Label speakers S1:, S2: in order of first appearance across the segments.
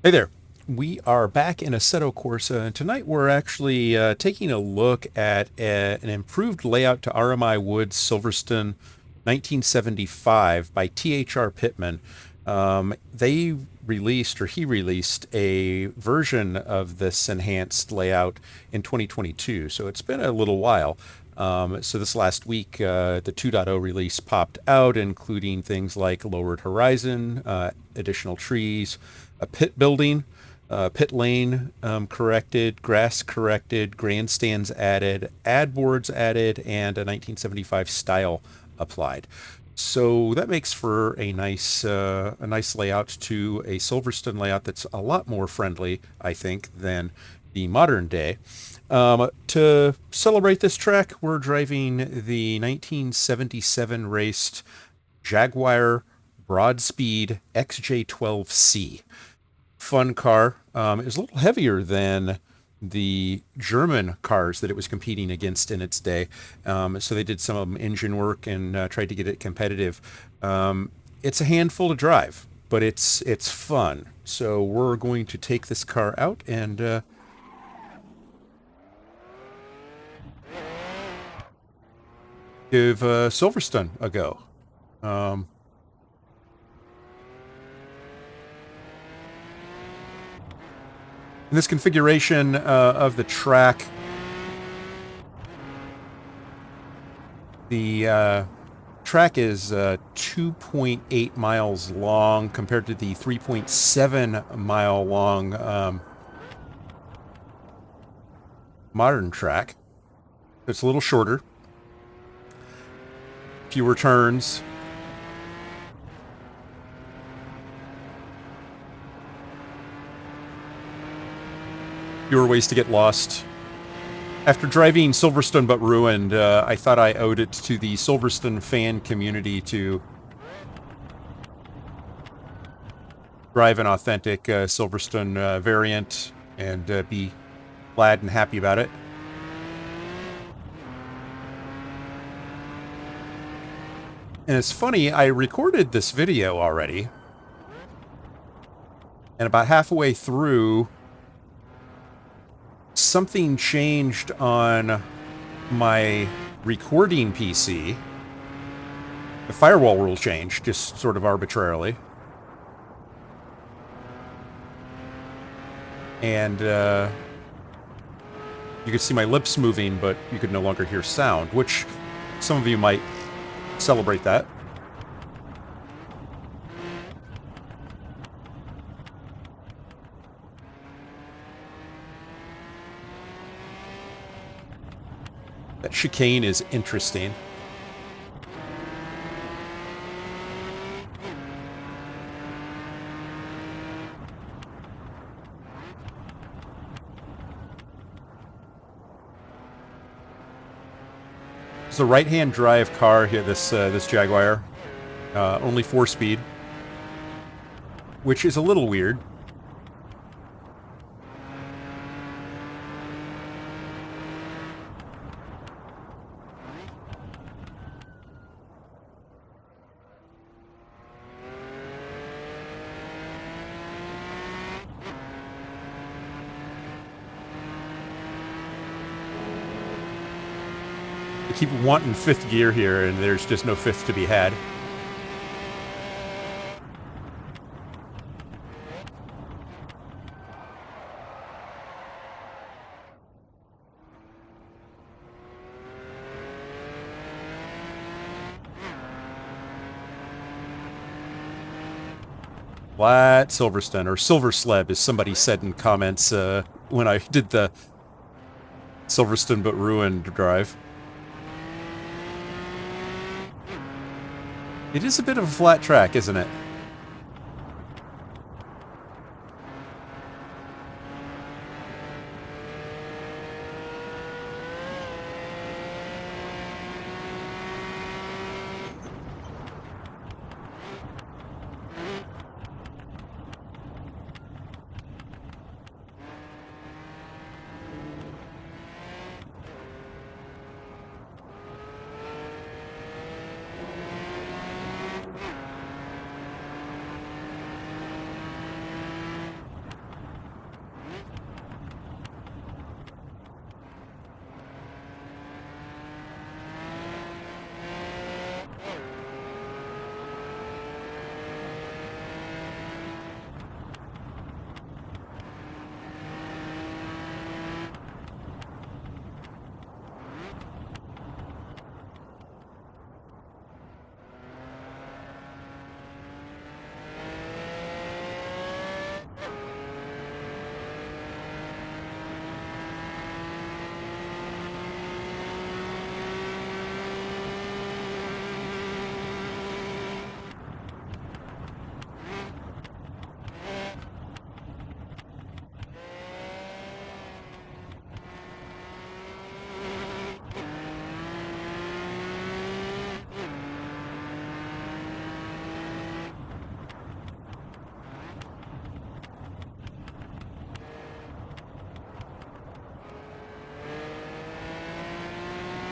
S1: Hey there. We are back in Assetto Corsa, and tonight we're actually taking a look at an improved layout to RMI Wood's Silverstone 1975 by THR Pittman. They released, or he released, a version of this enhanced layout in 2022, so it's been a little while. So this last week, the 2.0 release popped out, including things like lowered horizon, additional trees, a pit building, pit lane corrected, grass corrected, grandstands added, ad boards added, and a 1975 style applied. So that makes for a nice layout to a Silverstone layout that's a lot more friendly, I think, than the modern day. To celebrate this track, we're driving the 1977 raced Jaguar Broadspeed XJ12C. Fun car. It was a little heavier than the German cars that it was competing against in its day. So they did some engine work and tried to get it competitive. It's a handful to drive, but it's fun. So we're going to take this car out and give Silverstone a go. Um, in this configuration of the track, the track is 2.8 miles long compared to the 3.7 mile long modern track. It's a little shorter, fewer turns. Fewer ways to get lost. After driving Silverstone but ruined, I thought I owed it to the Silverstone fan community to drive an authentic Silverstone variant and be glad and happy about it. And it's funny, I recorded this video already, and about halfway through, something changed on my recording PC. The firewall rule changed, just sort of arbitrarily. And you could see my lips moving, but you could no longer hear sound, which some of you might celebrate that. That chicane is interesting. It's a right-hand drive car here. This Jaguar, only 4-speed, which is a little weird. They keep wanting fifth gear here, and there's just no fifth to be had. Flat Silverstone, or Silver Slab, as somebody said in comments when I did the Silverstone but ruined drive. It is a bit of a flat track, isn't it?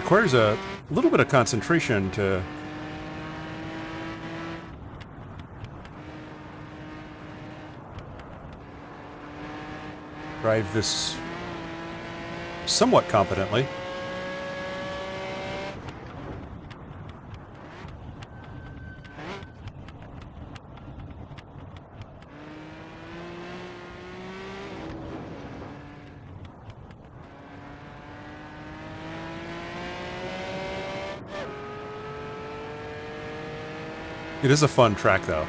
S1: requires a little bit of concentration to drive this somewhat competently. It is a fun track, though.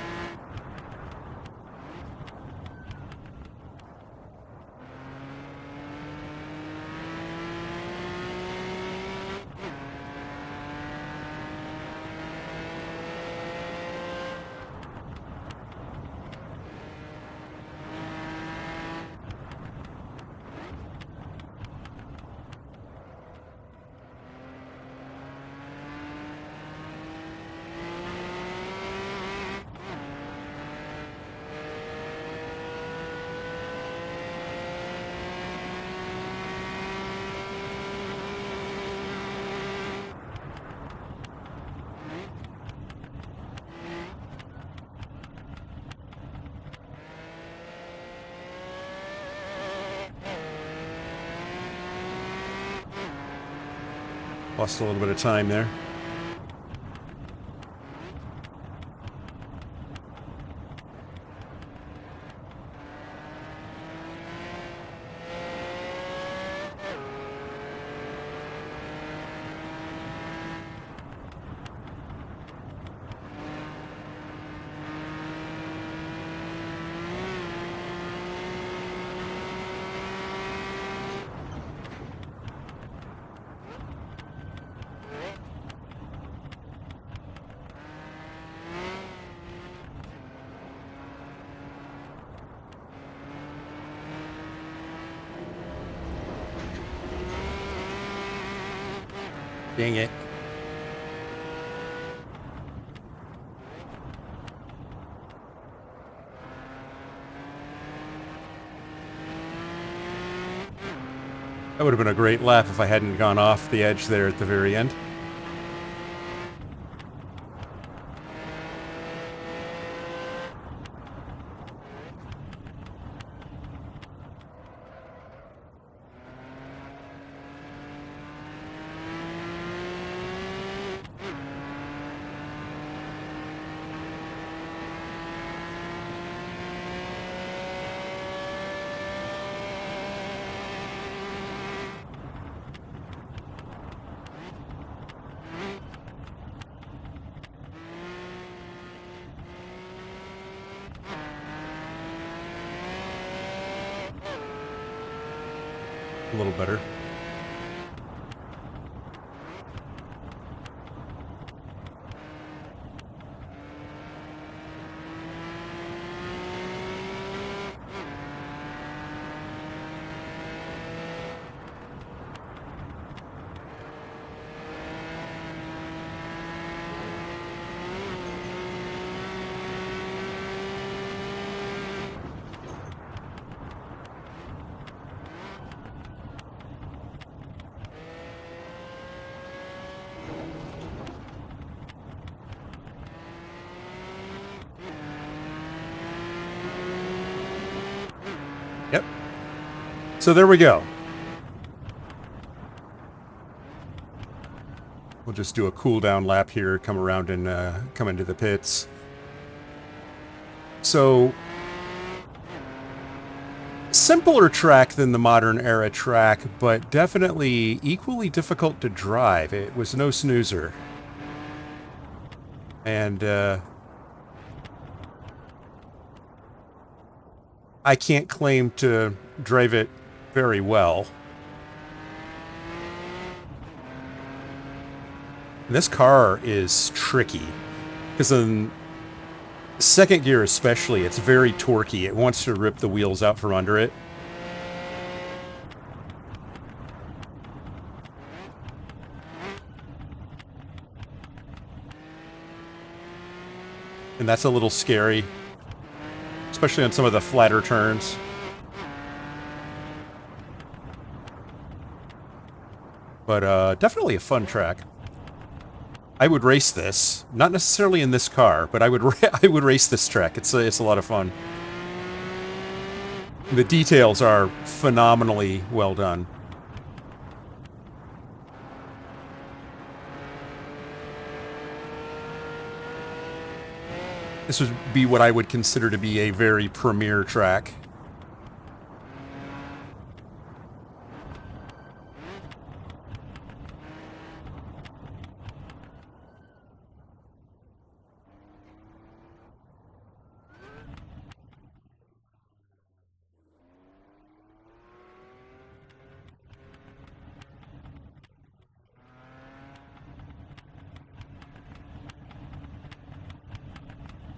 S1: Lost a little bit of time there. Dang it. That would have been a great lap if I hadn't gone off the edge there at the very end. A little better. Yep. So there we go. We'll just do a cool down lap here, come around and come into the pits. So, simpler track than the modern era track, but definitely equally difficult to drive. It was no snoozer. And I can't claim to drive it very well. This car is tricky, because in second gear especially, it's very torquey. It wants to rip the wheels out from under it. And that's a little scary, especially on some of the flatter turns. But definitely a fun track. I would race this, not necessarily in this car, but I would I would race this track. It's a lot of fun. The details are phenomenally well done. This would be what I would consider to be a very premier track.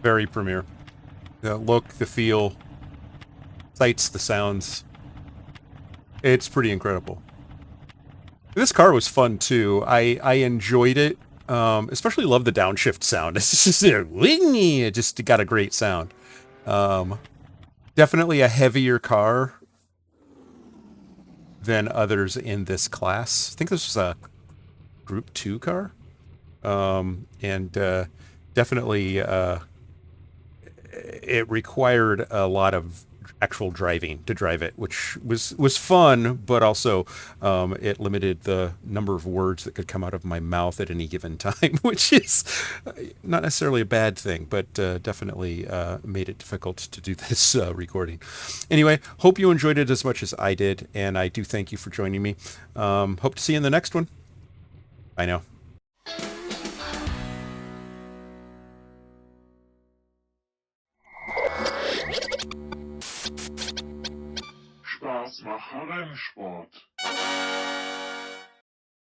S1: Very premier. The look, the feel, sights, the sounds. It's pretty incredible. This car was fun too. I enjoyed it. Especially love the downshift sound. It's just it just got a great sound. Definitely a heavier car than others in this class. I think this was a Group 2 car. And definitely it required a lot of actual driving to drive it, which was fun, but also it limited the number of words that could come out of my mouth at any given time, which is not necessarily a bad thing, but definitely made it difficult to do this recording. Anyway, hope you enjoyed it as much as I did, and I do thank you for joining me. Hope to see you in the next one. Bye now.
S2: Spaß mache Rennsport.